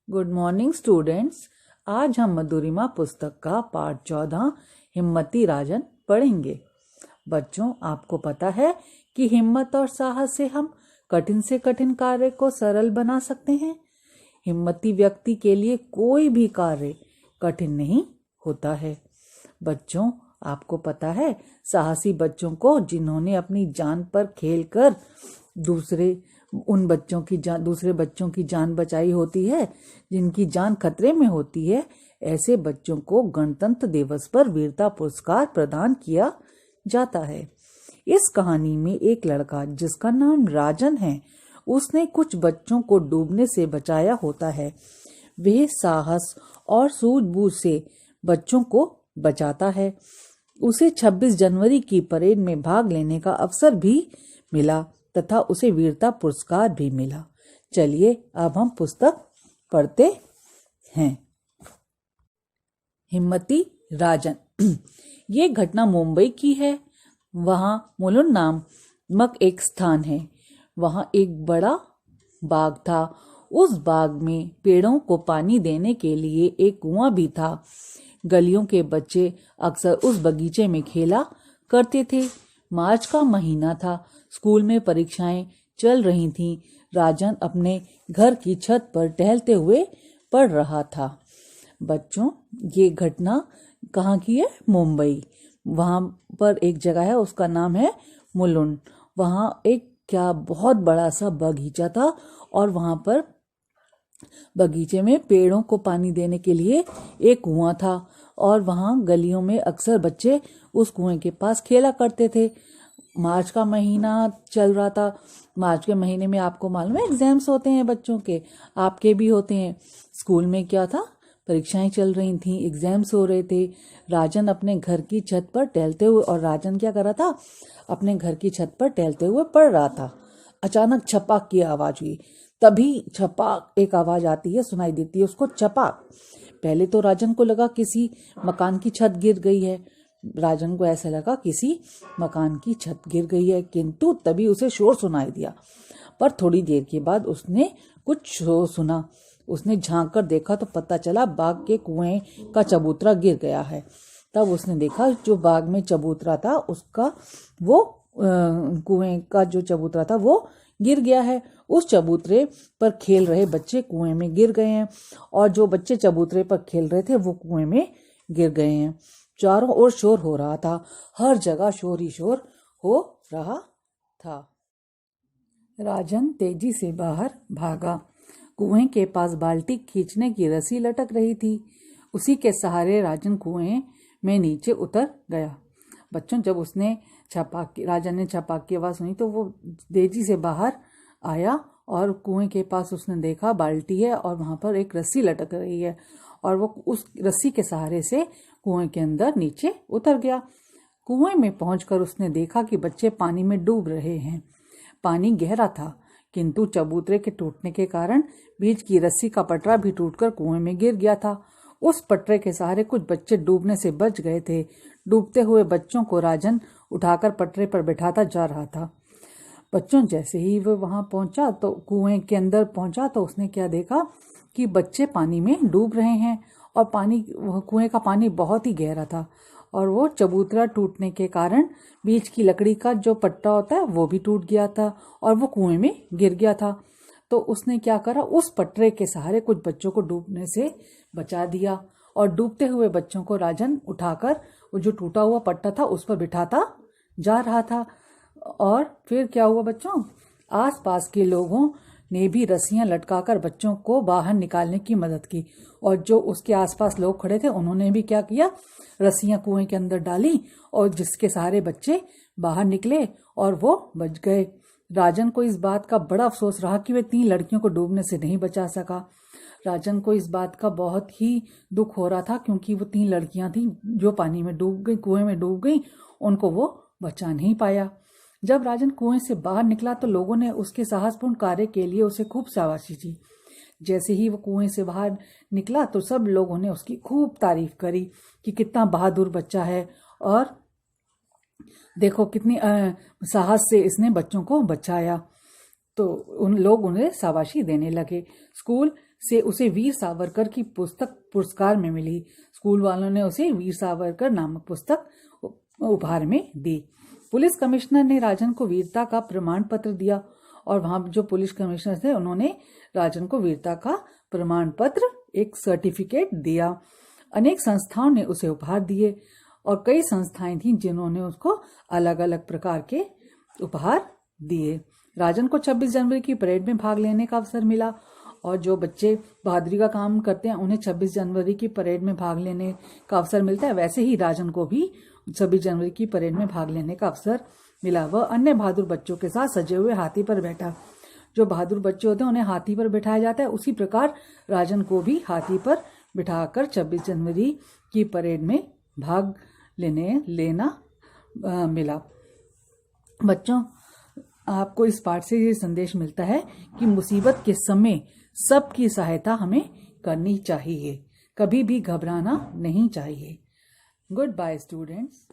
Good morning students. आज हम मधुरिमा पुस्तक का पाठ 14 हिम्मती राजन पढ़ेंगे। बच्चों, आपको पता है कि हिम्मत और साहस से हम कठिन से कठिन कार्य को सरल बना सकते हैं। हिम्मती व्यक्ति के लिए कोई भी कार्य कठिन नहीं होता है। बच्चों, आपको पता है साहसी बच्चों को, जिन्होंने अपनी जान पर खेलकर दूसरे बच्चों की जान बचाई होती है, जिनकी जान खतरे में होती है, ऐसे बच्चों को गणतंत्र दिवस पर वीरता पुरस्कार प्रदान किया जाता है। इस कहानी में एक लड़का जिसका नाम राजन है, उसने कुछ बच्चों को डूबने से बचाया होता है। वह साहस और सूझबूझ से बच्चों को बचाता है। उसे 26 जनवरी की परेड में भाग लेने का अवसर भी मिला तथा उसे वीरता पुरस्कार भी मिला। चलिए अब हम पुस्तक पढ़ते हैं। हिम्मती राजन। ये घटना मुंबई की है। वहाँ मुलुंड नामक एक स्थान है। वहाँ एक बड़ा बाग था। उस बाग में पेड़ों को पानी देने के लिए एक कुआं भी था। गलियों के बच्चे अक्सर उस बगीचे में खेला करते थे। मार्च का महीना था। स्कूल में परीक्षाएं चल रही थीं। राजन अपने घर की छत पर टहलते हुए पढ़ रहा था। बच्चों, ये घटना कहाँ की है? मुंबई। वहाँ पर एक जगह है, उसका नाम है मुलुंड। वहाँ एक बहुत बड़ा सा बगीचा था और वहाँ पर बगीचे में पेड़ों को पानी देने के लिए एक कुआं था और वहाँ गलियों में अक्सर बच्चे उस कुएं के पास खेला करते थे। मार्च का महीना चल रहा था। मार्च के महीने में आपको मालूम है एग्जाम्स होते हैं बच्चों के, आपके भी होते हैं। स्कूल में क्या था, परीक्षाएं चल रही थी, एग्जाम्स हो रहे थे। राजन अपने घर की छत पर टहलते हुए, और राजन क्या कर रहा था, अपने घर की छत पर टहलते हुए पढ़ रहा था। अचानक छपाक की आवाज हुई। तभी छपाक एक आवाज आती है, सुनाई देती है उसको, छपाक। पहले तो राजन को लगा किसी मकान की छत गिर गई है। राजन को ऐसा लगा किसी मकान की छत गिर गई है, किंतु तभी उसे शोर सुनाई दिया। पर थोड़ी देर के बाद उसने कुछ शोर सुना। उसने झांक कर देखा तो पता चला बाग के कुएं का चबूतरा गिर गया है। तब उसने देखा जो बाग में चबूतरा था उसका कुएं का जो चबूतरा था वो गिर गया है। उस चबूतरे पर खेल रहे बच्चे कुएं में गिर गए हैं और जो बच्चे चबूतरे पर खेल रहे थे वो कुएं में गिर गए हैं। चारों ओर शोर हो रहा था। हर जगह शोर ही शोर हो रहा था। राजन तेजी से बाहर भागा। कुएं के पास बाल्टी खींचने की रस्सी लटक रही थी। उसी के सहारे राजन कुएं में नीचे उतर गया। बच्चों, जब राजन ने छपाक की आवाज सुनी तो वो तेजी से बाहर आया और कुएं के पास उसने देखा बाल्टी है और वहां पर एक रस्सी लटक रही है और वो उस रस्सी के सहारे से कुएं के अंदर नीचे उतर गया। कुएं में पहुंचकर उसने देखा कि बच्चे पानी में डूब रहे हैं। पानी गहरा था, किंतु चबूतरे के टूटने के कारण बीच की रस्सी का पटरा भी टूटकर कुएं में गिर गया था। उस पटरे के सहारे कुछ बच्चे डूबने से बच गए थे। डूबते हुए बच्चों को राजन उठाकर पटरे पर बैठाता जा रहा था। बच्चों, जैसे ही वो वहां पहुंचा तो कुएं के अंदर पहुंचा तो उसने क्या देखा कि बच्चे पानी में डूब रहे हैं और कुएं का पानी बहुत ही गहरा था और वो चबूतरा टूटने के कारण बीच की लकड़ी का जो पट्टा होता है वो भी टूट गया था और वो कुएं में गिर गया था। तो उसने क्या करा, उस पटरे के सहारे कुछ बच्चों को डूबने से बचा दिया और डूबते हुए बच्चों को राजन उठाकर वो जो टूटा हुआ पट्टा था उस पर बिठाता जा रहा था। और फिर क्या हुआ बच्चों, आसपास के लोगों ने भी रस्सियां लटकाकर बच्चों को बाहर निकालने की मदद की और जो उसके आसपास लोग खड़े थे उन्होंने भी क्या किया, रस्सियां कुएं के अंदर डाली और जिसके सहारे बच्चे बाहर निकले और वो बच गए। राजन को इस बात का बड़ा अफसोस रहा कि वे 3 लड़कियों को डूबने से नहीं बचा सका। राजन को इस बात का बहुत ही दुख हो रहा था क्योंकि वो 3 लड़कियां थीं जो पानी में डूब गई, कुएं में डूब गई, उनको वो बचा नहीं पाया। जब राजन कुएं से बाहर निकला तो लोगों ने उसके साहसपूर्ण कार्य के लिए उसे खूब शाबाशी दी। जैसे ही वो कुएं से बाहर निकला तो सब लोगों ने उसकी खूब तारीफ करी कि कितना बहादुर बच्चा है और देखो कितनी साहस से इसने बच्चों को बचाया। तो उन लोग उन्हें शाबाशी देने लगे। स्कूल से उसे वीर सावरकर की पुस्तक पुरस्कार में मिली। स्कूल वालों ने उसे वीर सावरकर नामक पुस्तक उपहार में दी। पुलिस कमिश्नर ने राजन को वीरता का प्रमाण पत्र दिया और वहां जो पुलिस कमिश्नर थे उन्होंने राजन को वीरता का प्रमाण पत्र, एक सर्टिफिकेट दिया। अनेक संस्थाओं ने उसे उपहार दिए और कई संस्थाएं थीं जिन्होंने उसको अलग अलग प्रकार के उपहार दिए। राजन को 26 जनवरी की परेड में भाग लेने का अवसर मिला और जो बच्चे बहादुरी का काम करते हैं उन्हें 26 जनवरी की परेड में भाग लेने का अवसर मिलता है। वैसे ही राजन को भी 26 जनवरी की परेड में भाग लेने का अवसर मिला। वह अन्य बहादुर बच्चों के साथ सजे हुए हाथी पर बैठा। जो बहादुर बच्चे होते हैं उन्हें हाथी पर बिठाया जाता है, उसी प्रकार राजन को भी हाथी पर बिठाकर 26 जनवरी की परेड में भाग लेना मिला। बच्चों, आपको इस पाठ से ये संदेश मिलता है कि मुसीबत के समय सबकी सहायता हमें करनी चाहिए, कभी भी घबराना नहीं चाहिए। Goodbye students.